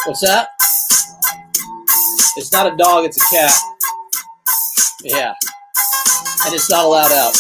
What's that? It's not a dog, it's a cat. Yeah. And it's not allowed out.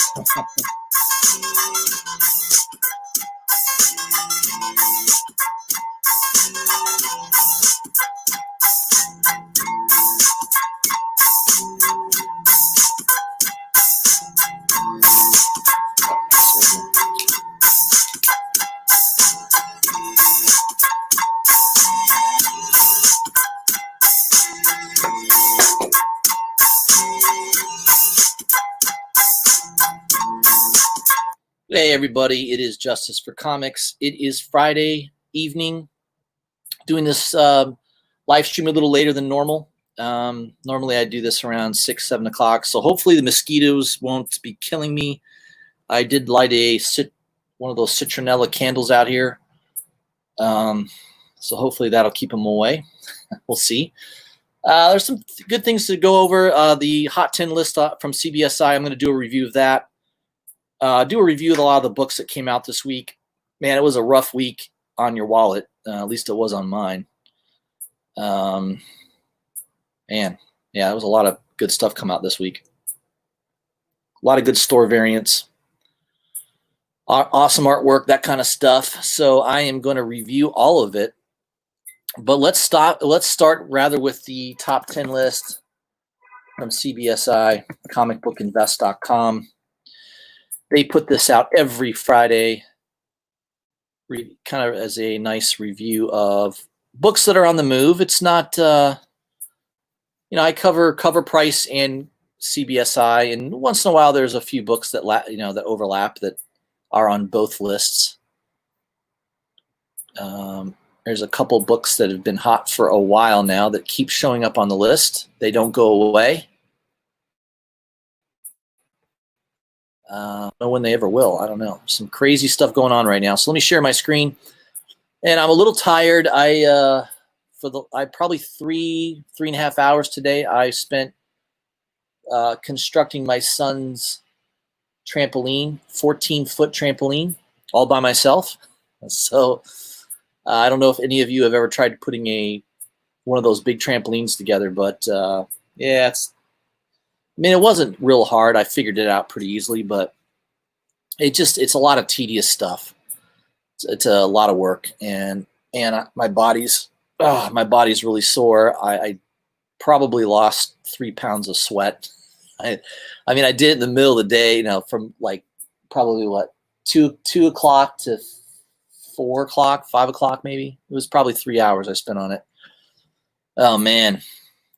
Hey everybody, it is Justice for Comics. It is Friday evening. Doing this live stream a little later than normal. Normally I do this around 6, 7 o'clock. So hopefully the mosquitoes won't be killing me. I did light one of those citronella candles out here. So hopefully that'll keep them away. We'll see. There's some good things to go over. The Hot 10 list from CBSI, I'm going to do a review of that. Do a review of a lot of the books that came out this week. Man, it was a rough week on your wallet. At least it was on mine. Man, yeah, there was a lot of good stuff come out this week. A lot of good store variants. Awesome artwork, that kind of stuff. So I am going to review all of it. But let's start rather with the top 10 list from CBSI, comicbookinvest.com. They put this out every Friday, kind of as a nice review of books that are on the move. It's not, I cover Cover Price and CBSI, and once in a while there's a few books that that overlap that are on both lists. There's a couple books that have been hot for a while now that keep showing up on the list. They don't go away. I don't know when they ever will. I don't know. Some crazy stuff going on right now. So let me share my screen. And I'm a little tired. I probably 3.5 hours today I spent constructing my son's trampoline, 14-foot trampoline, all by myself. So I don't know if any of you have ever tried putting one of those big trampolines together, but yeah, it wasn't real hard. I figured it out pretty easily, but it's a lot of tedious stuff. It's a lot of work, and my body's really sore. I probably lost 3 pounds of sweat. I did it in the middle of the day, from like probably 2 o'clock to 4 o'clock, 5 o'clock maybe. It was probably 3 hours I spent on it. Oh man,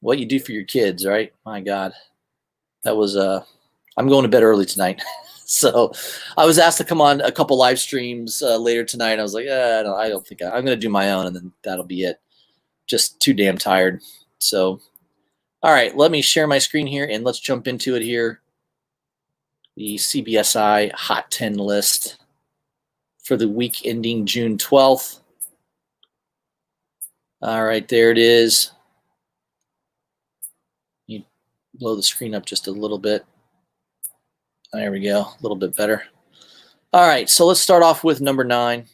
what you do for your kids, right? My God. That was I'm going to bed early tonight. So I was asked to come on a couple live streams later tonight. I was like, I don't think I'm going to do my own, and then that'll be it. Just too damn tired. So, all right, let me share my screen here, and let's jump into it here. The CBSI Hot 10 list for the week ending June 12th. All right, there it is. Blow the screen up just a little bit. There we go, a little bit better. All right, so let's start off with number 9.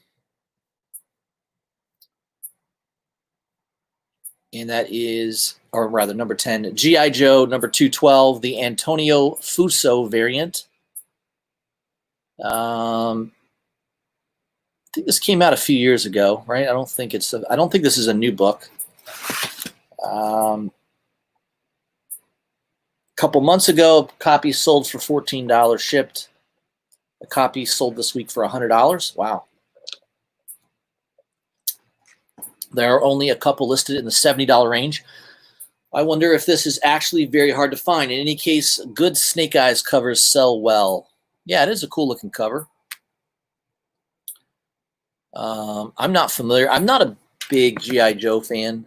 And that is, or rather number 10, G.I. Joe number 212, the Antonio Fuso variant. I think this came out a few years ago, right? I don't think this is a new book. Couple months ago, a copy sold for $14 shipped. A copy sold this week for $100. Wow. There are only a couple listed in the $70 range. I wonder if this is actually very hard to find. In any case, good Snake Eyes covers sell well. Yeah, it is a cool looking cover. I'm not familiar. I'm not a big G.I. Joe fan.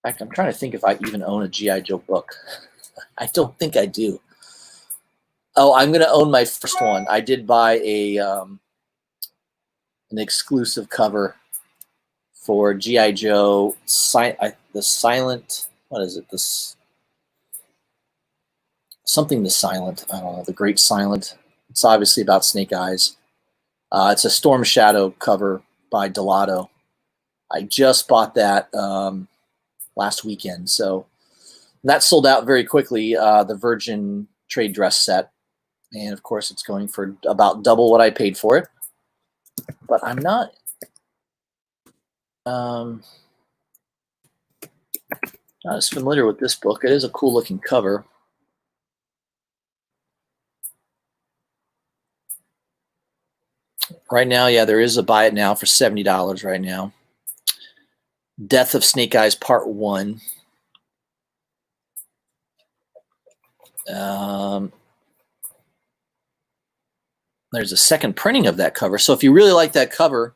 In fact, I'm trying to think if I even own a G.I. Joe book. I don't think I do. Oh, I'm going to own my first one. I did buy an exclusive cover for G.I. Joe, the Silent, what is it? Something the Silent, I don't know, the Great Silent. It's obviously about Snake Eyes. It's a Storm Shadow cover by Delato. I just bought that last weekend. So that sold out very quickly, the Virgin trade dress set. And, of course, it's going for about double what I paid for it. But I'm not as familiar with this book. It is a cool-looking cover. Right now, yeah, there is a buy it now for $70 right now. Death of Snake Eyes Part 1. There's a second printing of that cover. So if you really like that cover,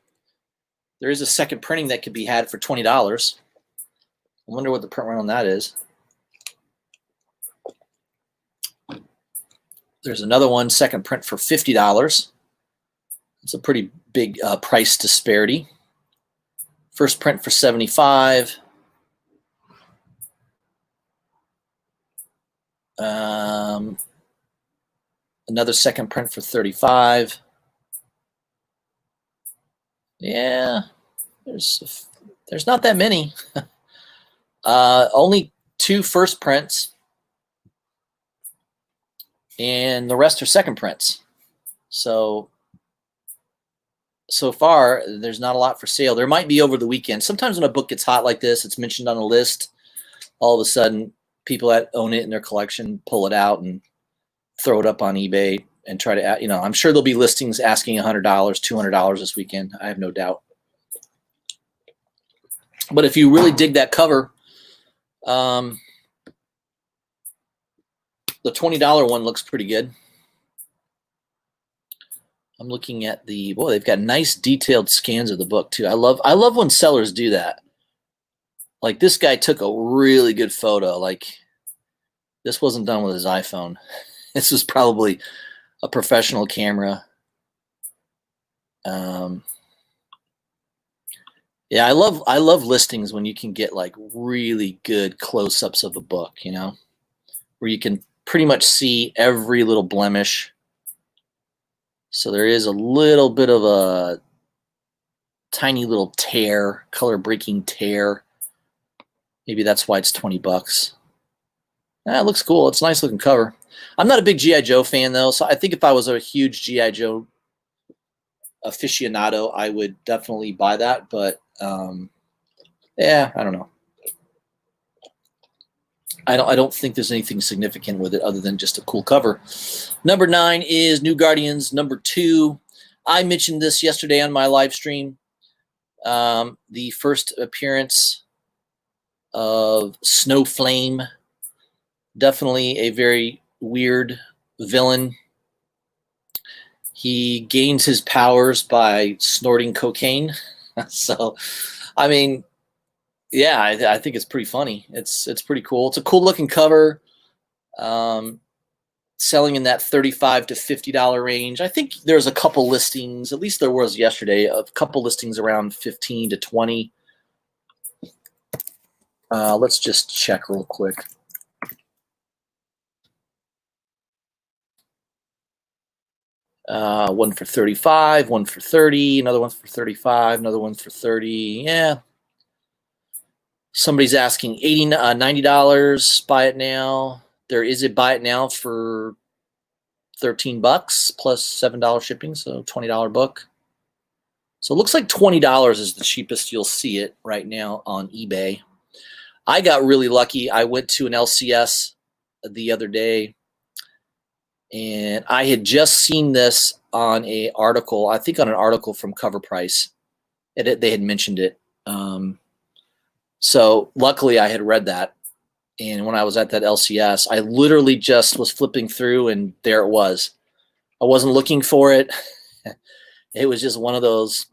there is a second printing that could be had for $20. I wonder what the print run on that is. There's another one, second print for $50. It's a pretty big price disparity. First print for $75. Another second print for $35. Yeah, there's not that many. Only 2 first prints, and the rest are second prints. So far, there's not a lot for sale. There might be over the weekend. Sometimes when a book gets hot like this, it's mentioned on a list. All of a sudden, people that own it in their collection pull it out and throw it up on eBay and try to, I'm sure there'll be listings asking $100, $200 this weekend. I have no doubt. But if you really dig that cover, the $20 one looks pretty good. I'm looking at they've got nice detailed scans of the book too. I love when sellers do that. Like this guy took a really good photo. Like this wasn't done with his iPhone. This was probably a professional camera. Yeah, I love listings when you can get like really good close-ups of a book, where you can pretty much see every little blemish. So there is a little bit of a tiny little tear, color-breaking tear. Maybe that's why it's $20. It looks cool. It's a nice-looking cover. I'm not a big G.I. Joe fan, though, so I think if I was a huge G.I. Joe aficionado, I would definitely buy that. But, yeah, I don't know. I don't think there's anything significant with it other than just a cool cover. Number 9 is New Guardians. Number 2, I mentioned this yesterday on my live stream. The first appearance of Snowflame. Definitely a very weird villain. He gains his powers by snorting cocaine. So, I mean, yeah, I think it's pretty funny. It's pretty cool. It's a cool looking cover. Selling in that $35 to $50 range. I think there's a couple listings, at least there was yesterday, a couple listings around 15 to 20. Let's just check real quick. One for $35, one for $30, another one for $35, another one for $30. Yeah. Somebody's asking $90. Buy it now. There is a buy it now for $13 plus $7 shipping, so $20 book. So it looks like $20 is the cheapest you'll see it right now on eBay. I got really lucky. I went to an LCS the other day, and I had just seen this on an article, I think on an article from Cover Price. They had mentioned it. So luckily I had read that. And when I was at that LCS, I literally just was flipping through, and there it was. I wasn't looking for it. It was just one of those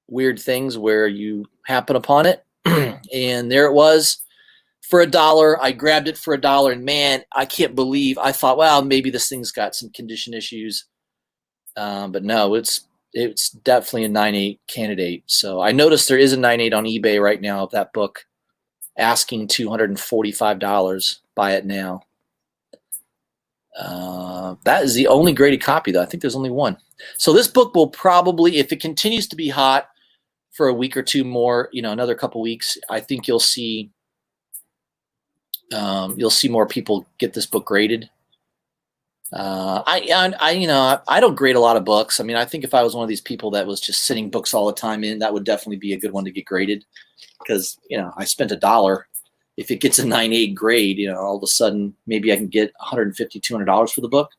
weird things where you happen upon it. And there it was for $1. I grabbed it for $1, and man, I can't believe, I thought, well, maybe this thing's got some condition issues. But no, it's definitely a 9.8 candidate. So I noticed there is a 9.8 on eBay right now of that book, asking $245. Buy it now. That is the only graded copy, though. I think there's only one. So this book will probably, if it continues to be hot for a week or two more, another couple weeks, I think you'll see more people get this book graded. I don't grade a lot of books. I mean, I think if I was one of these people that was just sitting books all the time in, that would definitely be a good one to get graded, because I spent $1. If it gets a 9.8 grade, all of a sudden maybe I can get $150, $200 for the book.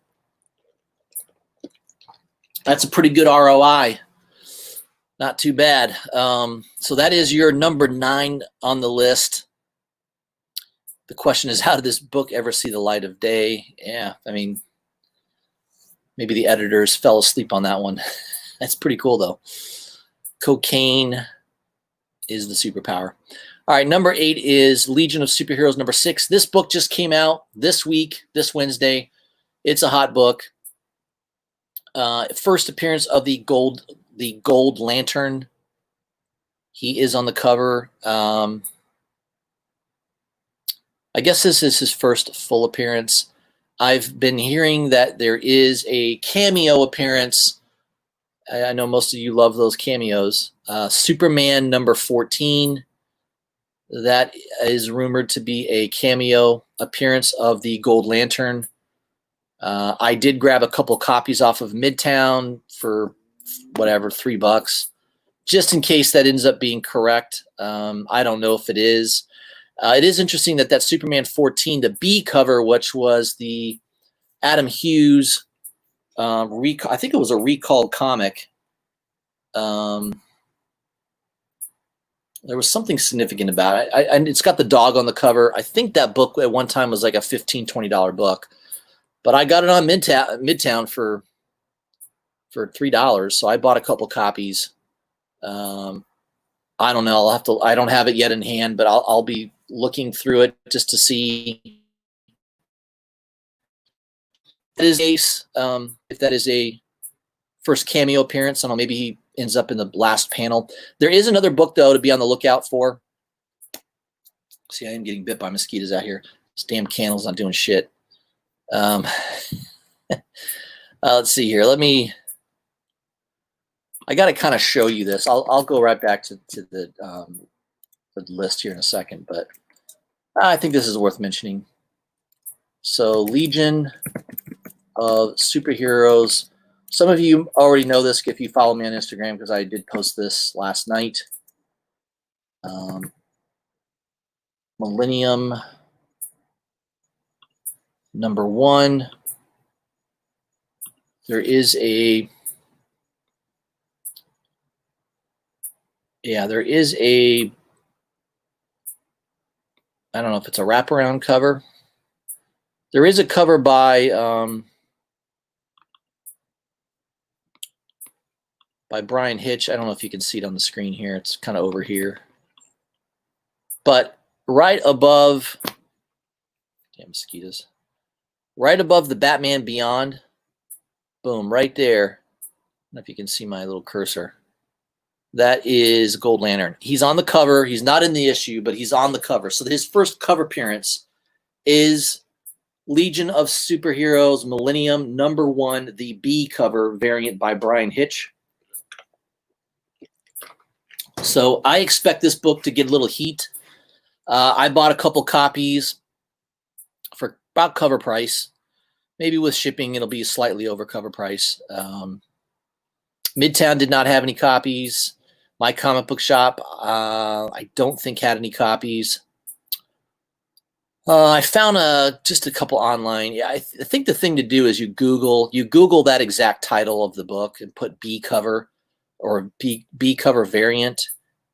That's a pretty good ROI. Not too bad. So that is your number 9 on the list. The question is, how did this book ever see the light of day? Yeah, I mean, maybe the editors fell asleep on that one. That's pretty cool, though. Cocaine is the superpower. All right, number 8 is Legion of Superheroes, number 6. This book just came out this week, this Wednesday. It's a hot book. First appearance of the Gold Lantern. He is on the cover. I guess this is his first full appearance. I've been hearing that there is a cameo appearance. I know most of you love those cameos. Superman number 14. That is rumored to be a cameo appearance of the Gold Lantern. I did grab a couple copies off of Midtown for whatever, $3, just in case that ends up being correct. I don't know if it is. It is interesting that Superman 14, the B cover, which was the Adam Hughes I think it was a recalled comic. There was something significant about it. And it's got the dog on the cover. I think that book at one time was like a $15, $20 book, but I got it on Midtown for $3. So I bought a couple copies. I don't know. I don't have it yet in hand, but I'll be looking through it just to see if that is a first cameo appearance. I don't know, maybe he ends up in the last panel. There is another book, though, to be on the lookout for. See, I am getting bit by mosquitoes out here. This damn candle's not doing shit. Let's see here. I got to kind of show you this. I'll go right back to the list here in a second, but I think this is worth mentioning. So Legion of Superheroes. Some of you already know this if you follow me on Instagram, because I did post this last night. Millennium number 1. There is a I don't know if it's a wraparound cover. There is a cover by Brian Hitch. I don't know if you can see it on the screen here. It's kind of over here. But right above, damn mosquitoes, right above the Batman Beyond, boom, right there. I don't know if you can see my little cursor. That is Gold Lantern. He's on the cover. He's not in the issue, but he's on the cover. So his first cover appearance is Legion of Superheroes Millennium number 1, the B cover variant by Brian Hitch. So I expect this book to get a little heat. I bought a couple copies for about cover price. Maybe with shipping, it'll be slightly over cover price. Midtown did not have any copies. My comic book shop, I don't think had any copies. I found just a couple online. Yeah, I think the thing to do is you Google that exact title of the book and put B cover or B cover variant,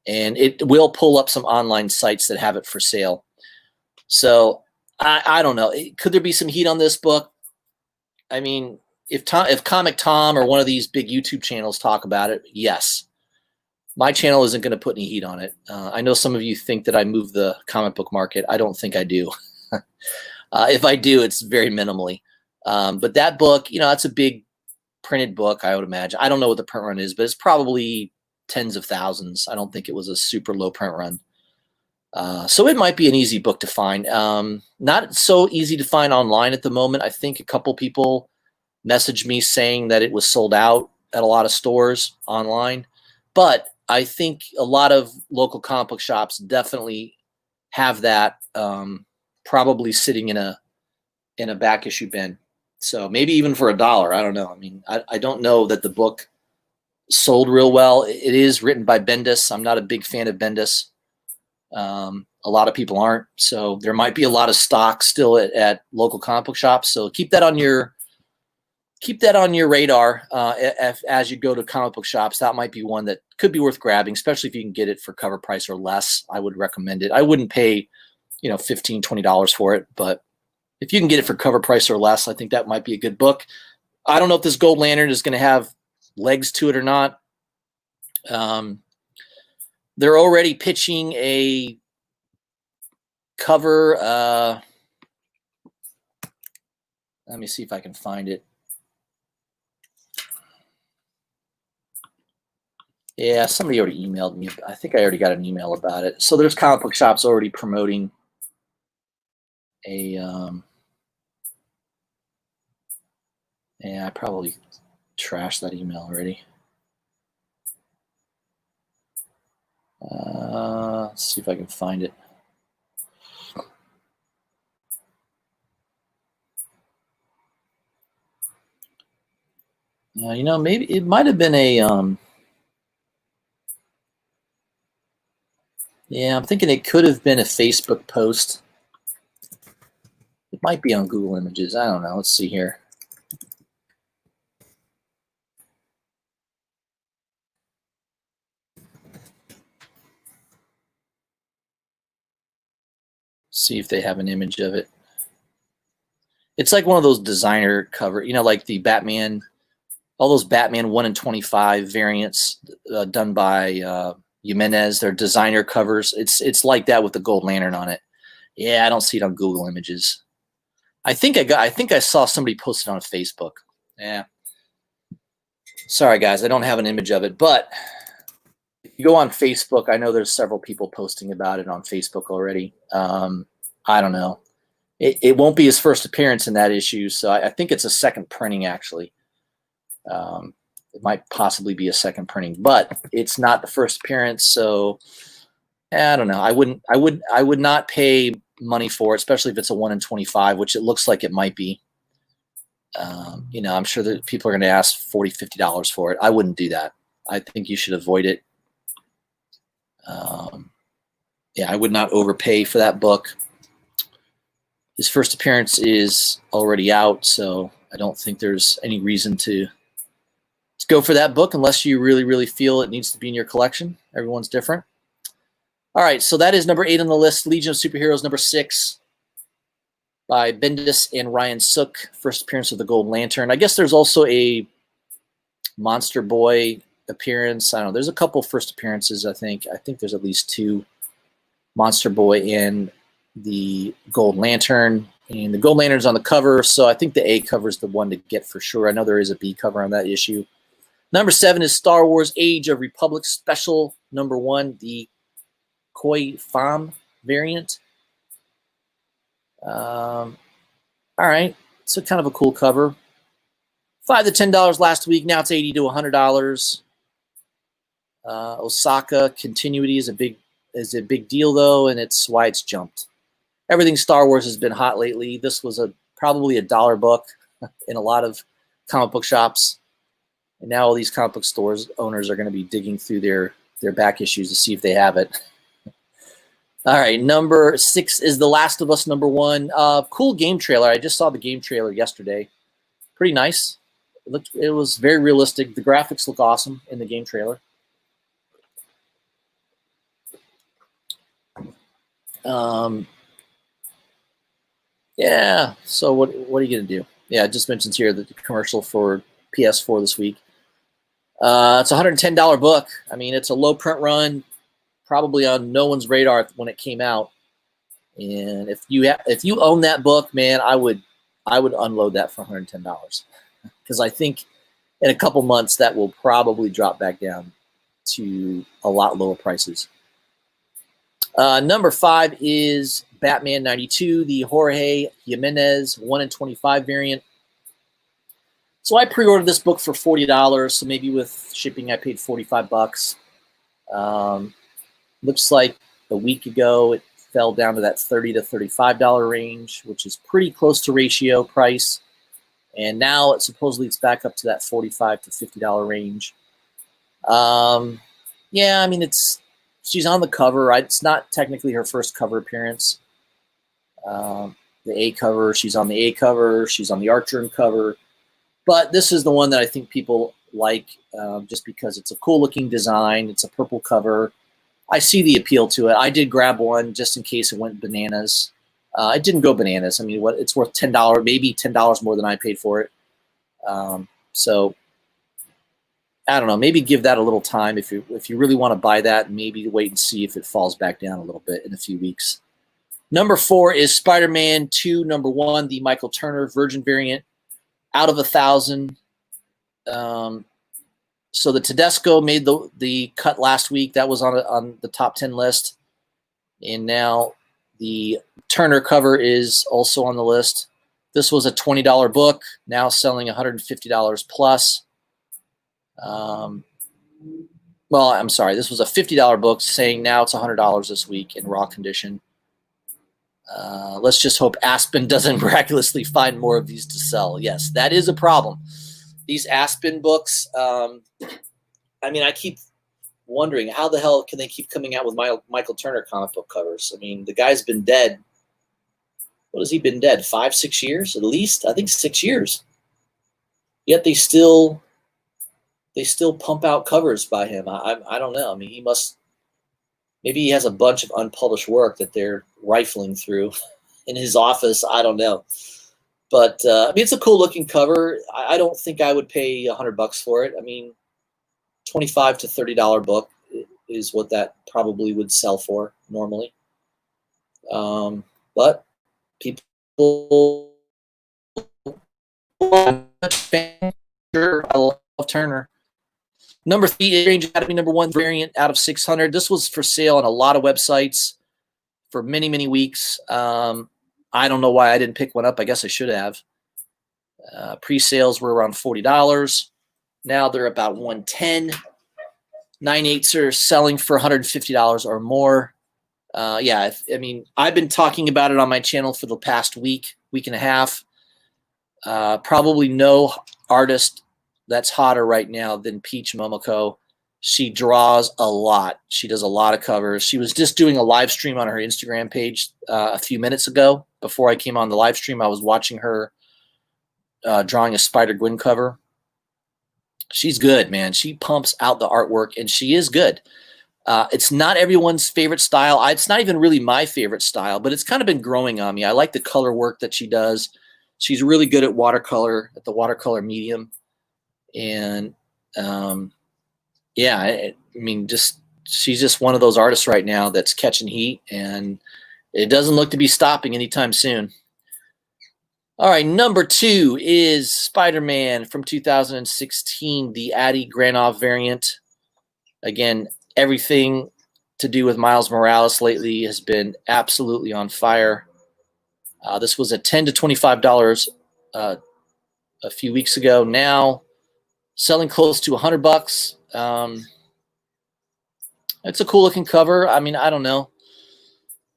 and it will pull up some online sites that have it for sale. So I don't know. Could there be some heat on this book? I mean, if Comic Tom or one of these big YouTube channels talk about it, yes. My channel isn't going to put any heat on it. I know some of you think that I move the comic book market. I don't think I do. If I do, it's very minimally. But that book, it's a big printed book, I would imagine. I don't know what the print run is, but it's probably tens of thousands. I don't think it was a super low print run. So it might be an easy book to find. Not so easy to find online at the moment. I think a couple people messaged me saying that it was sold out at a lot of stores online. But I think a lot of local comic book shops definitely have that, probably sitting in a back issue bin. So maybe even for $1, I don't know. I mean, I don't know that the book sold real well. It is written by Bendis. I'm not a big fan of Bendis. A lot of people aren't. So there might be a lot of stock still at local comic book shops. So keep that on your radar as you go to comic book shops. That might be one that could be worth grabbing, especially if you can get it for cover price or less. I would recommend it. I wouldn't pay, $15, $20 for it, but if you can get it for cover price or less, I think that might be a good book. I don't know if this Gold Lantern is going to have legs to it or not. They're already pitching a cover. Let me see if I can find it. Yeah, somebody already emailed me. I think I already got an email about it. So there's comic book shops already promoting a yeah, I probably trashed that email already. Let's see if I can find it. Maybe it might have been a yeah, I'm thinking it could have been a Facebook post. It might be on Google Images. I don't know. Let's see here. See if they have an image of it. It's like one of those designer cover, like the Batman, all those Batman 1 in 25 variants done by Jimenez. They're designer covers. It's like that with the Gold Lantern on it. Yeah, I don't see it on Google Images. I think I saw somebody post it on Facebook. Yeah. Sorry guys, I don't have an image of it, but if you go on Facebook, I know there's several people posting about it on Facebook already. I don't know. It won't be his first appearance in that issue, so I think it's a second printing actually. It might possibly be a second printing, but it's not the first appearance, so I don't know. I would not pay money for it, especially if it's a 1 in 25, which it looks like it might be. I'm sure that people are going to ask $40, $50 for it. I wouldn't do that. I think you should avoid it. Yeah, I would not overpay for that book. His first appearance is already out, so I don't think there's any reason to go for that book unless you really, really feel it needs to be in your collection. Everyone's different. All right, so that is number 8 on the list. Legion of Superheroes, number 6 by Bendis and Ryan Sook. First appearance of the Gold Lantern. I guess there's also a Monster Boy appearance. I don't know. There's a couple first appearances, I think. I think there's at least 2. Monster Boy and the Gold Lantern. And the Gold Lantern's on the cover, so I think the A cover is the one to get for sure. I know there is a B cover on that issue. Number 7 is Star Wars Age of Republic Special number 1, the Koi Fam variant. All right, so kind of a cool cover. $5 to $10 last week. Now it's $80 to $100. Osaka continuity is a big deal though, and it's why it's jumped. Everything Star Wars has been hot lately. This was probably a $1 book in a lot of comic book shops, and now all these comic book stores owners are going to be digging through their back issues to see if they have it. All right, number 6 is The Last of Us number 1. Cool game trailer. I just saw the game trailer yesterday. Pretty nice. It was very realistic. The graphics look awesome in the game trailer. Yeah, so what are you going to do? Yeah, it just mentions here the commercial for PS4 this week. It's a $110 book. I mean, it's a low print run, probably on no one's radar when it came out. And if you own that book, man, I would unload that for $110 because I think in a couple months that will probably drop back down to a lot lower prices. Number 5 is Batman 92, the Jorge Jimenez 1 in 25 variant. So I pre-ordered this book for $40, so maybe with shipping I paid $45. Looks like a week ago it fell down to that $30 to $35 range, which is pretty close to ratio price. And now supposedly it's back up to that $45 to $50 range. Yeah, I mean, she's on the cover. It's not technically her first cover appearance. The A cover, she's on the A cover, she's on the art journal cover. But this is the one that I think people like, just because it's a cool looking design. It's a purple cover. I see the appeal to it. I did grab one just in case it went bananas. It didn't go bananas. I mean, it's worth $10, maybe $10 more than I paid for it. So I don't know. Maybe give that a little time if you really want to buy that. Maybe wait and see if it falls back down a little bit in a few weeks. Number 4 is Spider-Man 2, number 1, the Michael Turner Virgin variant, out of 1,000. So the Tedesco made the cut last week. That was on the top 10 list. And now the Turner cover is also on the list. This was a $20 book, now selling $150 plus. Well, I'm sorry. This was a $50 book, saying now it's $100 this week in raw condition. Let's just hope Aspen doesn't miraculously find more of these to sell. Yes, that is a problem. These Aspen books, I mean, I keep wondering how the hell can they keep coming out with Michael Turner comic book covers? I mean, the guy's been dead. What has he been dead? 5, 6 years at least? I think 6 years. Yet they still pump out covers by him. I don't know. I mean, maybe he has a bunch of unpublished work that they're rifling through in his office. I don't know. But I mean, it's a cool looking cover. I don't think I would pay $100 for it. I mean, $25 to $30 book is what that probably would sell for normally. But people, sure, I love Turner. Number 3 is Strange Academy number 1 variant out of 600. This was for sale on a lot of websites for many, many weeks. I don't know why I didn't pick one up. I guess I should have. Pre-sales were around $40. Now they're about $110. 9/8s are selling for $150 or more. Yeah, I mean, I've been talking about it on my channel for the past week and a half. Probably no artist that's hotter right now than Peach Momoko. She draws a lot. She does a lot of covers. She was just doing a live stream on her Instagram page a few minutes ago. Before I came on the live stream, I was watching her drawing a Spider-Gwen cover. She's good, man. She pumps out the artwork, and she is good. It's not everyone's favorite style. It's not even really my favorite style, but it's kind of been growing on me. I like the color work that she does. She's really good at watercolor, at the watercolor medium. And yeah, I mean, she's just one of those artists right now that's catching heat, and it doesn't look to be stopping anytime soon. All right, number 2 is Spider-Man from 2016, the Adi Granov variant. Again, everything to do with Miles Morales lately has been absolutely on fire. This was at $10 to $25 a few weeks ago. Now selling close to $100. It's a cool looking cover. I mean, I don't know.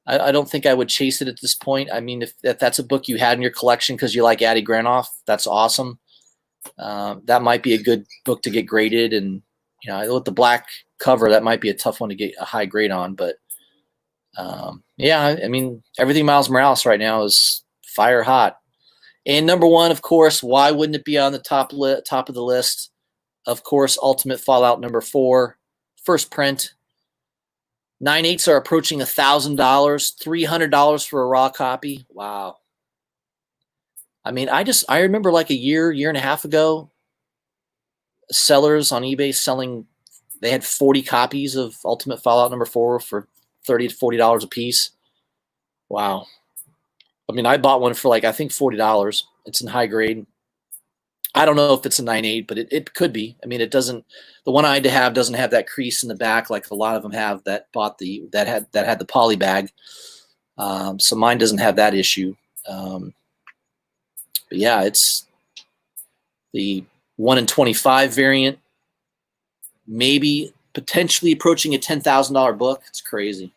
I don't think I would chase it at this point. I mean, if that's a book you had in your collection because you like Adi Granov, that's awesome. That might be a good book to get graded. And, you know, with the black cover, that might be a tough one to get a high grade on. But, yeah, I mean, everything Miles Morales right now is fire hot. And number 1, of course, why wouldn't it be on the top of the list? Of course, Ultimate Fallout number 4, first print. 9/8s are approaching $1,000, $300 for a raw copy. Wow. I mean, I remember like a year and a half ago, sellers on eBay selling, they had 40 copies of Ultimate Fallout number 4 for $30 to $40 a piece. Wow. I mean, I bought one for like, I think $40. It's in high grade. I don't know if it's a 9/8, but it could be. I mean, it doesn't. The one I have doesn't have that crease in the back like a lot of them have that had the poly bag. So mine doesn't have that issue. But yeah, it's the 1 in 25 variant. Maybe potentially approaching a $10,000 book. It's crazy.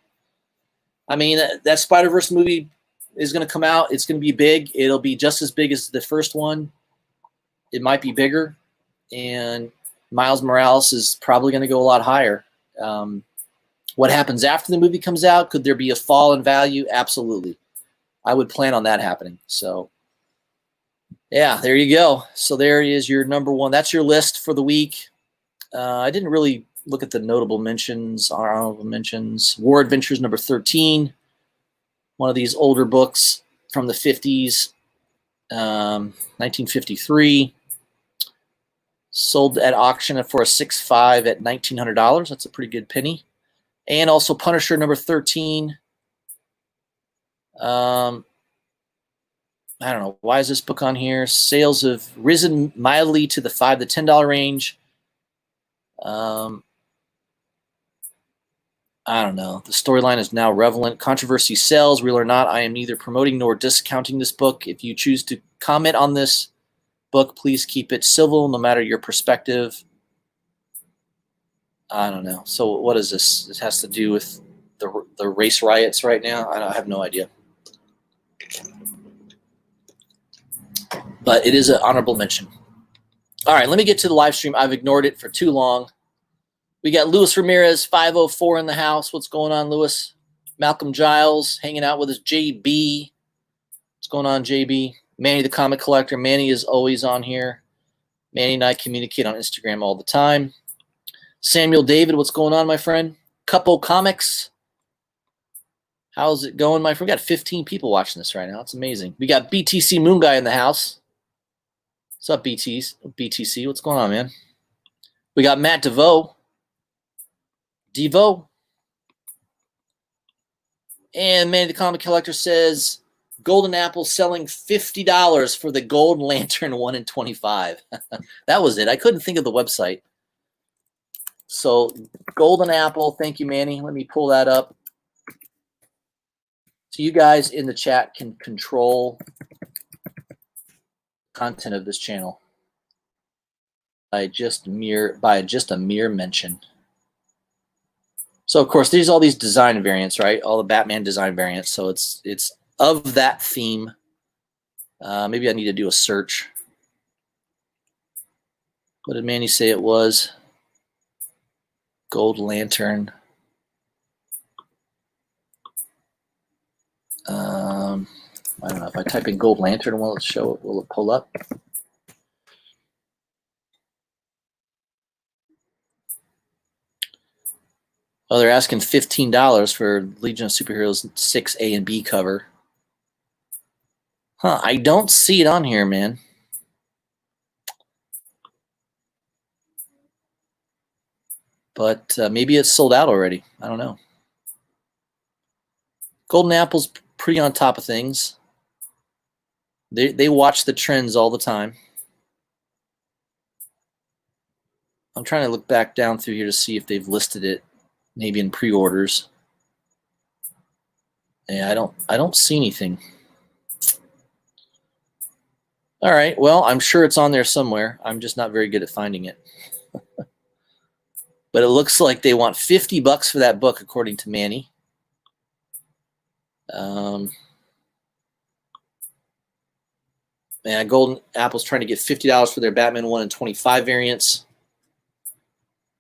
I mean, that Spider-Verse movie is going to come out. It's going to be big. It'll be just as big as the first one. It might be bigger. And Miles Morales is probably going to go a lot higher. What happens after the movie comes out? Could there be a fall in value? Absolutely. I would plan on that happening. So, yeah, there you go. So there is your number one. That's your list for the week. I didn't really look at the notable mentions, honorable mentions. War Adventures number 13, one of these older books from the 50s, 1953. Sold at auction for a 6.5 at $1,900. That's a pretty good penny. And also Punisher number 13. I don't know. Why is this book on here? Sales have risen mildly to the $5 to $10 range. I don't know. The storyline is now relevant. Controversy sells. Real or not, I am neither promoting nor discounting this book. If you choose to comment on this book, please keep it civil, no matter your perspective. I don't know. So what is this? This has to do with the race riots right now? I have no idea. But it is an honorable mention. All right, let me get to the live stream. I've ignored it for too long. We got Luis Ramirez, 504 in the house. What's going on, Luis? Malcolm Giles hanging out with us. JB. What's going on, JB? Manny the Comic Collector. Manny is always on here. Manny and I communicate on Instagram all the time. Samuel David, what's going on, my friend? Couple Comics. How's it going, my friend? We got 15 people watching this right now. It's amazing. We got BTC Moon Guy in the house. What's up, BTC? What's going on, man? We got Matt DeVoe. Devo. And Manny the Comic Collector says, Golden Apple selling $50 for the Golden Lantern 1 in 25. That was it. I couldn't think of the website. So Golden Apple, thank you, Manny. Let me pull that up. So you guys in the chat can control content of this channel by just a mere mention. So of course, there's all these design variants, right? All the Batman design variants. So it's of that theme. Maybe I need to do a search. What did Manny say it was? Gold Lantern. I don't know if I type in Gold Lantern, will it show it? Will it pull up? Oh, they're asking $15 for Legion of Superheroes 6A and B cover. Huh, I don't see it on here, man. But maybe it's sold out already. I don't know. Golden Apple's pretty on top of things. They watch the trends all the time. I'm trying to look back down through here to see if they've listed it, maybe in pre-orders. Yeah, I don't see anything. All right, well, I'm sure it's on there somewhere. I'm just not very good at finding it. But it looks like they want $50 for that book, according to Manny. And Golden Apple's trying to get $50 for their Batman 1 in 25 variants.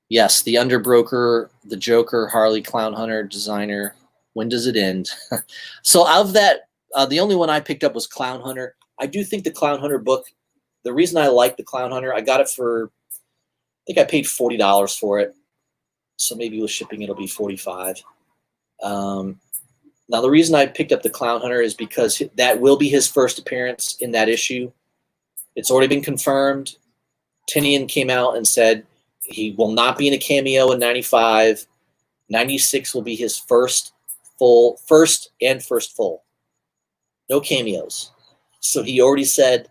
Yes, the Underbroker, the Joker, Harley, Clown Hunter, Designer. When does it end? So of that, the only one I picked up was Clown Hunter. I do think the Clown Hunter book, the reason I like the Clown Hunter, I got it for, I think I paid $40 for it. So maybe with shipping it'll be $45. Now, the reason I picked up the Clown Hunter is because that will be his first appearance in that issue. It's already been confirmed. Tinian came out and said he will not be in a cameo in 95. 96 will be his first full. No cameos. So he already said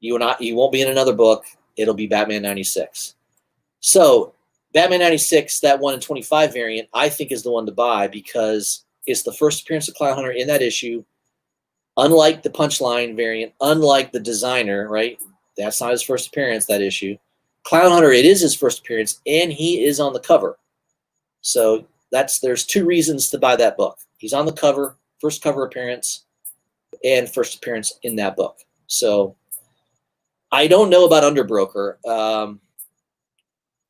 you won't be in another book. It'll be Batman 96. So Batman 96, that 1 in 25 variant, I think is the one to buy because it's the first appearance of Clown Hunter in that issue. Unlike the Punchline variant, unlike the Designer, right? That's not his first appearance, that issue. Clown Hunter, it is his first appearance, and he is on the cover. So there's 2 reasons to buy that book. He's on the cover, first cover appearance, and first appearance in that book. So I don't know about Underbroker.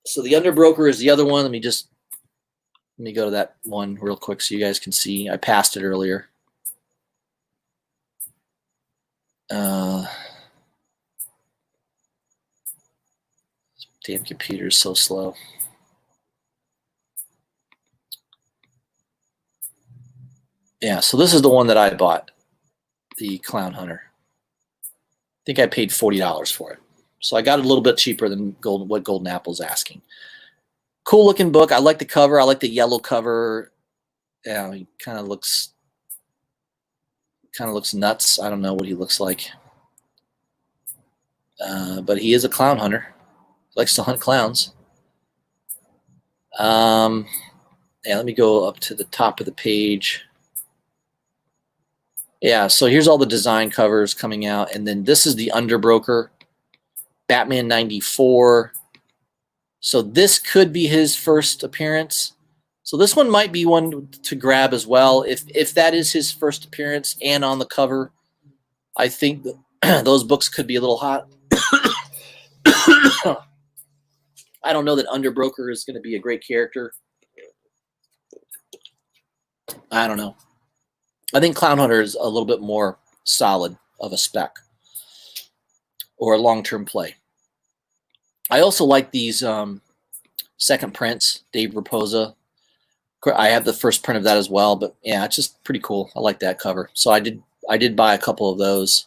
So the Underbroker is the other one. Let me go to that one real quick so you guys can see. I passed it earlier. Damn computer is so slow. Yeah, so this is the one that I bought, the Clown Hunter. I think I paid $40 for it. So I got it a little bit cheaper than what Golden Apple's asking. Cool looking book. I like the cover. I like the yellow cover. Yeah, he kind of looks nuts. I don't know what he looks like. But he is a clown hunter. He likes to hunt clowns. Yeah, let me go up to the top of the page. Yeah, so here's all the design covers coming out. And then this is the Underbroker, Batman 94. So this could be his first appearance. So this one might be one to grab as well. If that is his first appearance and on the cover, I think those books could be a little hot. I don't know that Underbroker is going to be a great character. I don't know. I think Clown Hunter is a little bit more solid of a spec or a long-term play. I also like these second prints, Dave Raposa. I have the first print of that as well, but yeah, it's just pretty cool. I like that cover. So I did buy a couple of those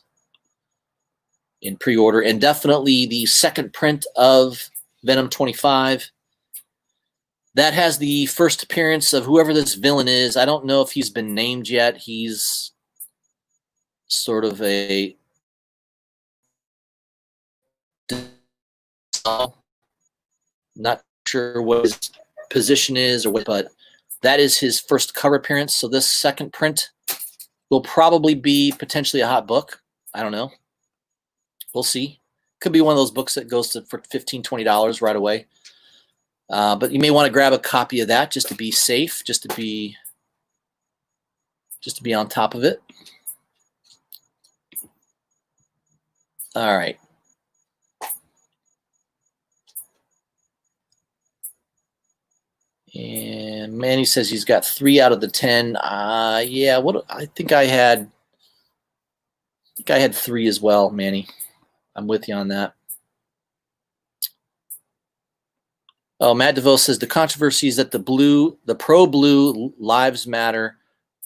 in pre-order, and definitely the second print of Venom 25. That has the first appearance of whoever this villain is. I don't know if he's been named yet. He's sort of a not sure what his position is or what, but that is his first cover appearance. So this second print will probably be potentially a hot book. I don't know. We'll see. Could be one of those books that goes for $15, $20 right away. But you may want to grab a copy of that just to be safe, just to be on top of it. All right. And Manny says he's got 3 out of the 10. Yeah, I think I had 3 as well, Manny. I'm with you on that. Oh, Matt DeVoe says the controversy is that the pro-blue Lives Matter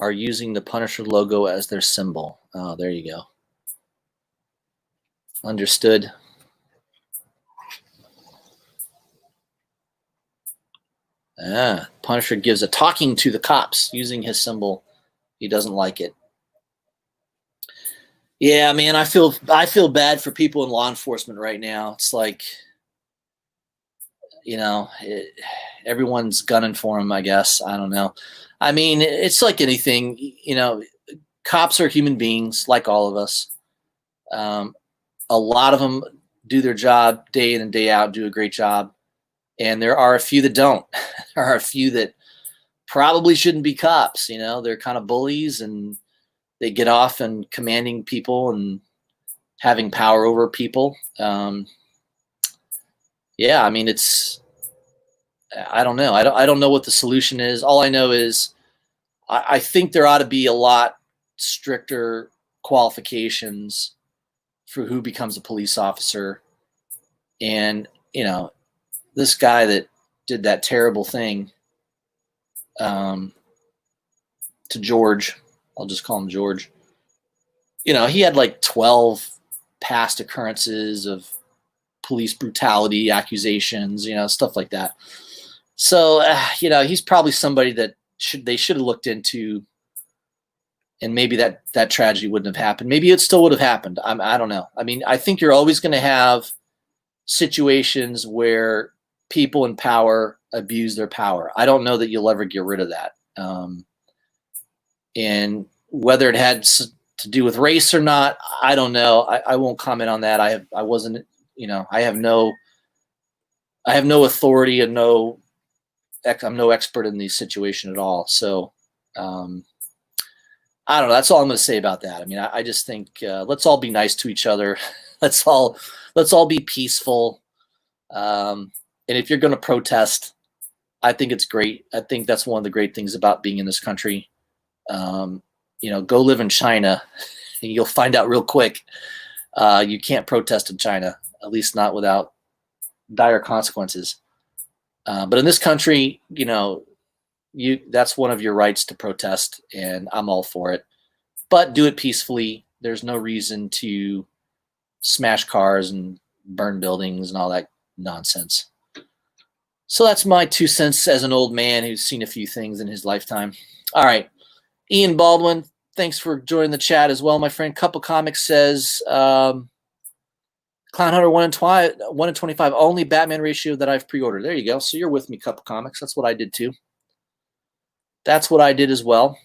are using the Punisher logo as their symbol. Oh, there you go. Understood. Punisher gives a talking to the cops using his symbol. He doesn't like it. Yeah, man, I feel bad for people in law enforcement right now. It's like, everyone's gunning for him, I guess. I don't know. I mean, it's like anything, cops are human beings like all of us. A lot of them do their job day in and day out, do a great job. And there are a few that don't. There are a few that probably shouldn't be cops. They're kind of bullies and they get off and commanding people and having power over people. Yeah, I mean, I don't know. I don't know what the solution is. All I know is I think there ought to be a lot stricter qualifications for who becomes a police officer. And, this guy that did that terrible thing to George, I'll just call him George. He had like 12 past occurrences of police brutality accusations, stuff like that. So, he's probably somebody that they should have looked into, and maybe that tragedy wouldn't have happened. Maybe it still would have happened. I don't know. I mean, I think you're always going to have situations where people in power abuse their power. I don't know that you'll ever get rid of that. And whether it had to do with race or not, I don't know. I won't comment on that. I have no authority and no I'm no expert in the situation at all. So I don't know. That's all I'm going to say about that. I mean, I just think let's all be nice to each other. let's all be peaceful. And if you're going to protest, I think it's great. I think that's one of the great things about being in this country. Go live in China, and you'll find out real quick. You can't protest in China, at least not without dire consequences. But in this country, that's one of your rights to protest, and I'm all for it. But do it peacefully. There's no reason to smash cars and burn buildings and all that nonsense. So that's my 2 cents as an old man who's seen a few things in his lifetime. All right. Ian Baldwin, thanks for joining the chat as well, my friend. Couple Comics says, Clown Hunter 1 in 25, only Batman ratio that I've pre-ordered. There you go. So you're with me, Couple Comics. That's what I did too. That's what I did as well.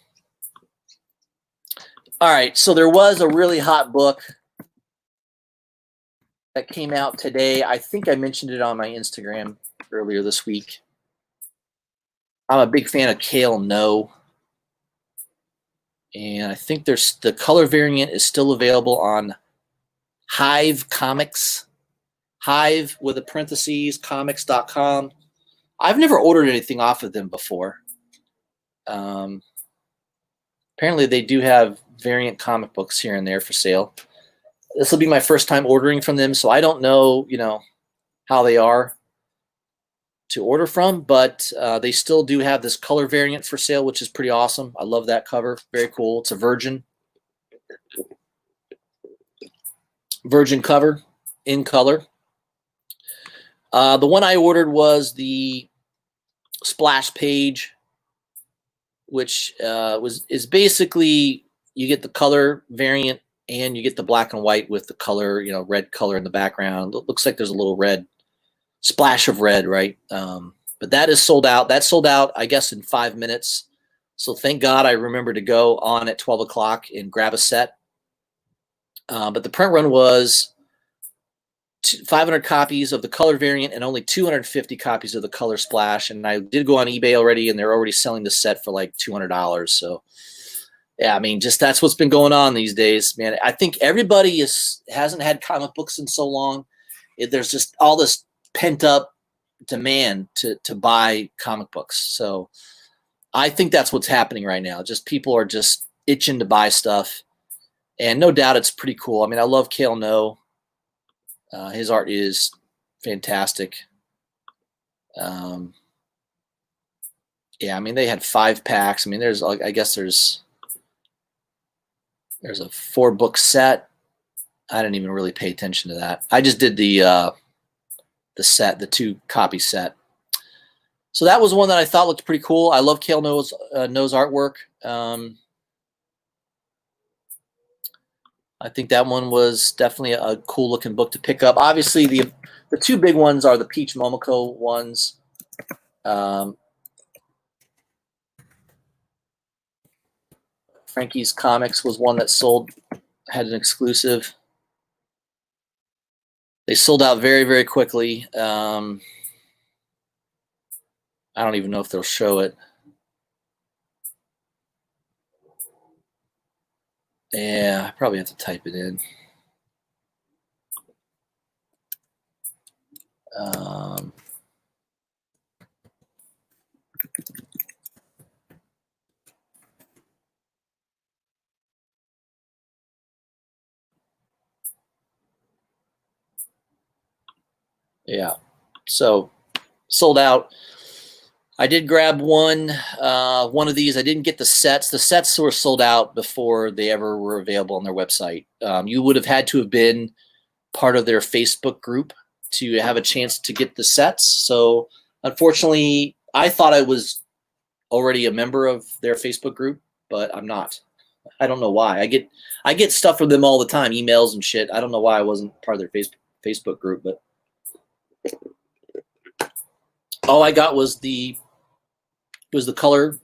All right. So there was a really hot book that came out today. I think I mentioned it on my Instagram earlier this week. I'm a big fan of Kale No. And I think the color variant is still available on Hive Comics. Hive with a parentheses, comics.com. I've never ordered anything off of them before. Apparently they do have variant comic books here and there for sale. This will be my first time ordering from them, so I don't know, how they are to order from, but they still do have this color variant for sale, which is pretty awesome. I love that cover. Very cool. It's a virgin cover in color. The one I ordered was the splash page, which is basically you get the color variant and you get the black and white with the color, red color in the background. It looks like there's a little red splash of red, right? But that is sold out. That sold out, I guess, in 5 minutes. So thank God I remembered to go on at 12 o'clock and grab a set. But the print run was 500 copies of the color variant and only 250 copies of the color splash. And I did go on eBay already, and they're already selling the set for like $200. So yeah, I mean, just that's what's been going on these days, man. I think everybody hasn't had comic books in so long. There's just all this pent up demand to buy comic books. So I think that's what's happening right now. Just people are just itching to buy stuff. And no doubt it's pretty cool. I mean, I love Kale No. His art is fantastic. Yeah, I mean, they had 5 packs. I mean, I guess there's a 4-book set. I didn't even really pay attention to that. I just did the set, the 2-copy set. So that was one that I thought looked pretty cool. I love Kale No's artwork. I think that one was definitely a cool looking book to pick up. Obviously, the 2 big ones are the Peach Momoko ones. Frankie's Comics was one that had an exclusive. They sold out very, very quickly. I don't even know if they'll show it. Yeah, I probably have to type it in. Yeah, so sold out. I did grab one of these. I didn't get the sets. The sets were sold out before they ever were available on their website. You would have had to have been part of their Facebook group to have a chance to get the sets. So unfortunately, I thought I was already a member of their Facebook group, but I'm not. I don't know why. I get stuff from them all the time, emails and shit. I don't know why I wasn't part of their Facebook group, but all I got was the color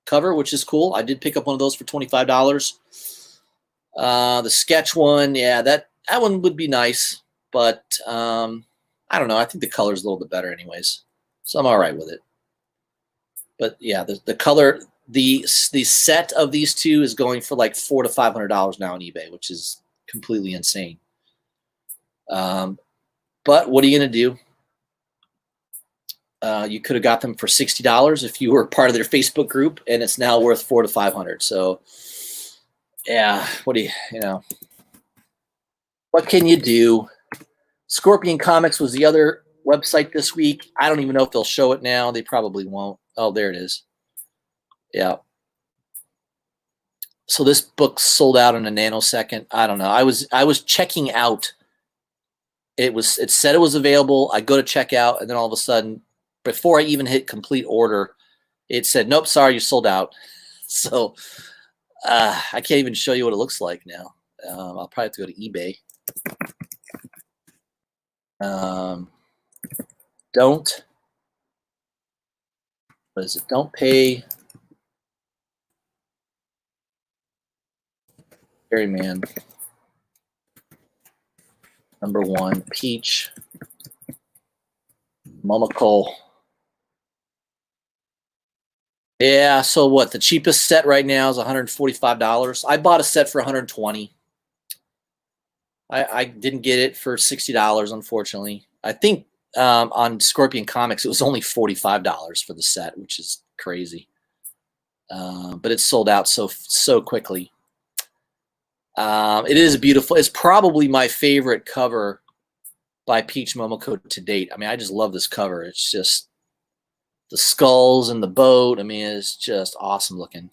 cover, which is cool. I did pick up one of those for $25. The sketch one, yeah, that one would be nice, but I don't know. I think the color's a little bit better anyways, so I'm all right with it. But yeah, the color, the set of these two is going for like $400 to $500 now on eBay, which is completely insane. But what are you going to do? You could have got them for $60 if you were part of their Facebook group, and it's now worth $400 to $500. So, yeah, what do you know? What can you do? Scorpion Comics was the other website this week. I don't even know if they'll show it now. They probably won't. Oh, there it is. Yeah. So this book sold out in a nanosecond. I don't know. I was checking out. It said it was available. I go to check out, and then all of a sudden, before I even hit complete order, it said, nope, sorry, you sold out. So I can't even show you what it looks like now. I'll probably have to go to eBay. What is it? Don't pay. Dairyman. Number 1, Peach. Momoko. Yeah, so what? The cheapest set right now is $145. I bought a set for $120. I didn't get it for $60, unfortunately. I think on Scorpion Comics, it was only $45 for the set, which is crazy. But it sold out so quickly. It is beautiful. It's probably my favorite cover by Peach Momoko to date. I mean, I just love this cover. It's just the skulls and the boat. I mean, it's just awesome looking.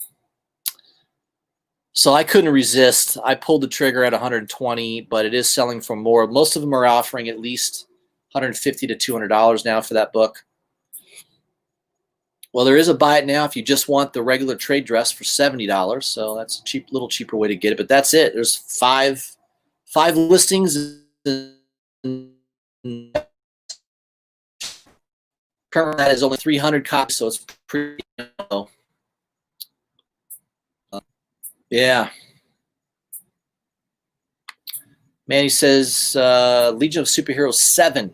So I couldn't resist. I pulled the trigger at 120, but it is selling for more. Most of them are offering at least $150 to $200 now for that book. Well, there is a buy it now if you just want the regular trade dress for $70. So that's a little cheaper way to get it. But that's it. There's five listings. Currently, that is only 300 copies, so it's pretty low. Yeah. Manny says Legion of Superheroes 7.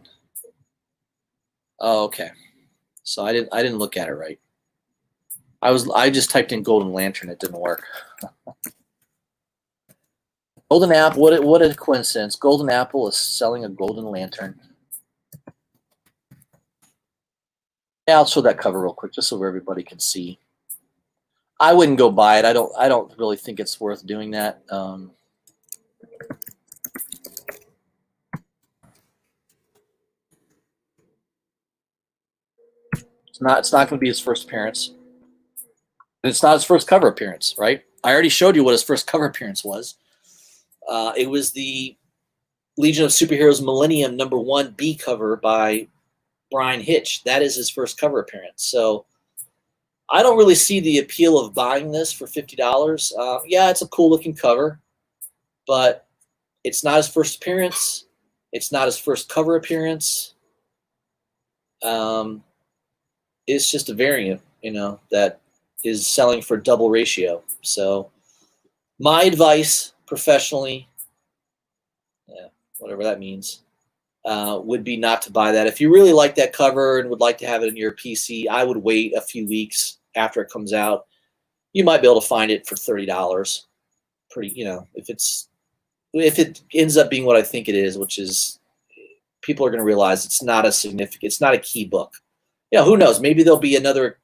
Oh, okay. So I didn't look at it right. I just typed in Golden Lantern. It didn't work. Golden Apple. What a coincidence. Golden Apple is selling a Golden Lantern. Yeah, I'll show that cover real quick just so everybody can see. I wouldn't go buy it. I don't really think it's worth doing that. It's not going to be his first appearance. It's not his first cover appearance, right? I already showed you what his first cover appearance was. It was the Legion of Superheroes Millennium #1 B cover by Brian Hitch. That is his first cover appearance. So I don't really see the appeal of buying this for $50. Yeah, it's a cool looking cover, but it's not his first appearance. It's not his first cover appearance. It's just a variant, that is selling for double ratio. So my advice professionally, whatever that means, would be not to buy that. If you really like that cover and would like to have it in your PC, I would wait a few weeks after it comes out. You might be able to find it for $30. If it ends up being what I think it is, which is people are going to realize it's not a key book. Who knows? Maybe there'll be another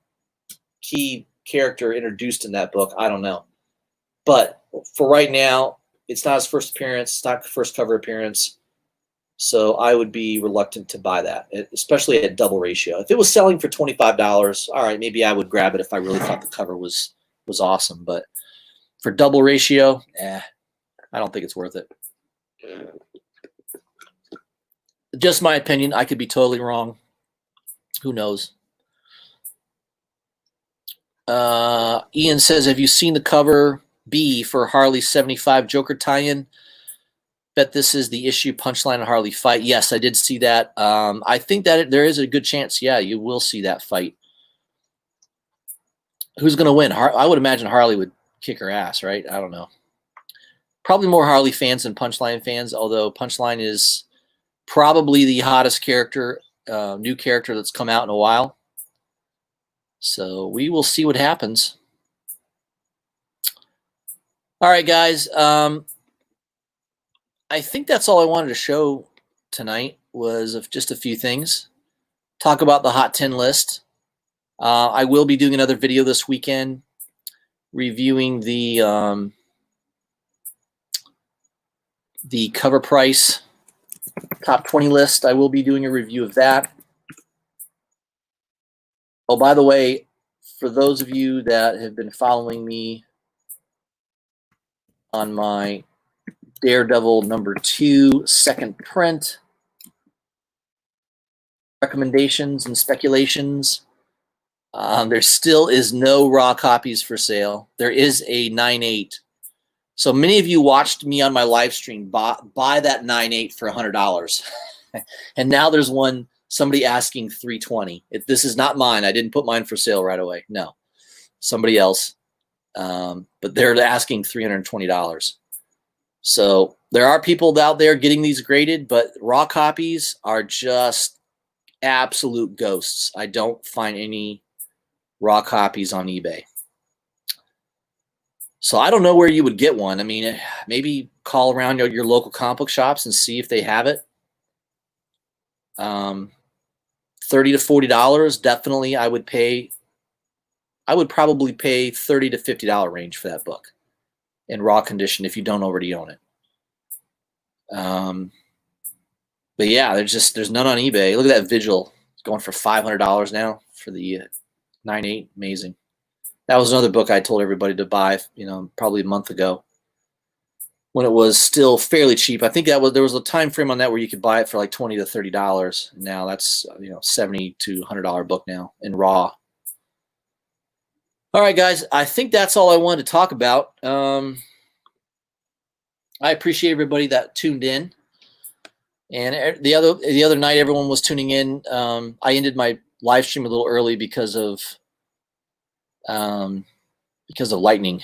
key character introduced in that book. I don't know. But for right now, it's not his first appearance. It's not first cover appearance. So I would be reluctant to buy that, especially at double ratio. If it was selling for $25, all right, maybe I would grab it if I really thought the cover was awesome. But for double ratio, I don't think it's worth it. Just my opinion. I could be totally wrong. Who knows? Ian says, have you seen the cover B for Harley 75 Joker tie-in? Bet this is the issue Punchline and Harley fight. Yes, I did see that. I think that there is a good chance, yeah, you will see that fight. Who's going to win? I would imagine Harley would kick her ass, right? I don't know. Probably more Harley fans than Punchline fans, although Punchline is probably the hottest character, new character that's come out in a while. So we will see what happens. All right, guys. I think that's all I wanted to show tonight was of just a few things. Talk about the Hot 10 list. I will be doing another video this weekend reviewing the cover price top 20 list. I will be doing a review of that. Oh, by the way, for those of you that have been following me on my Daredevil #2 second print recommendations and speculations, there still is no raw copies for sale. There is a 9.8. So many of you watched me on my live stream buy that 9.8 for $100. And now there's somebody asking $320. This is not mine. I didn't put mine for sale right away. No, somebody else. But they're asking $320. So there are people out there getting these graded, but raw copies are just absolute ghosts. I don't find any raw copies on eBay. So I don't know where you would get one. I mean, maybe call around your local comic book shops and see if they have it. $30 to $40, definitely I would pay. I would probably pay $30 to $50 range for that book in raw condition if you don't already own it. But yeah, there's none on eBay. Look at that Vigil. It's going for $500 now for the 9.8. Amazing. That was another book I told everybody to buy, probably a month ago when it was still fairly cheap. I think there was a time frame on that where you could buy it for like $20 to $30. Now that's $70 to $100 book now in raw. All right, guys, I think that's all I wanted to talk about. I appreciate everybody that tuned in. And the other night, everyone was tuning in. I ended my live stream a little early because of lightning.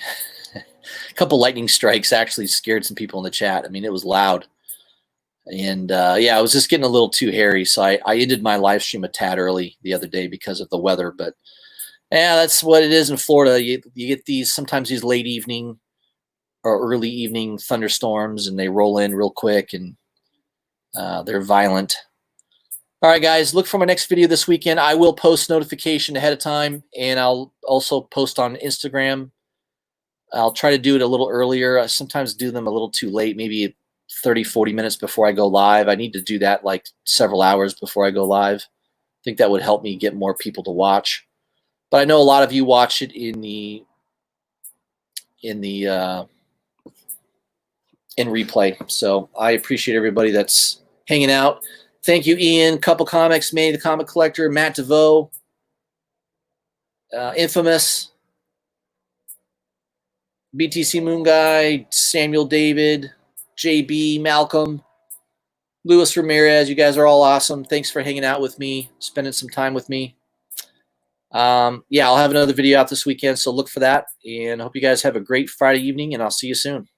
A couple lightning strikes actually scared some people in the chat. I mean, it was loud. And yeah, it was just getting a little too hairy. So I ended my live stream a tad early the other day because of the weather. But yeah, that's what it is in Florida. You get sometimes these late evening or early evening thunderstorms, and they roll in real quick, and they're violent. All right, guys, look for my next video this weekend. I will post notification ahead of time, and I'll also post on Instagram. I'll try to do it a little earlier. I sometimes do them a little too late, maybe 30, 40 minutes before I go live. I need to do that like several hours before I go live. I think that would help me get more people to watch. But I know a lot of you watch it in replay. So I appreciate everybody that's hanging out. Thank you, Ian, Couple Comics, Manny the Comic Collector, Matt DeVoe, Infamous, BTC Moon Guy, Samuel David, JB, Malcolm, Luis Ramirez. You guys are all awesome. Thanks for hanging out with me, spending some time with me. Yeah, I'll have another video out this weekend, so look for that. And I hope you guys have a great Friday evening, and I'll see you soon.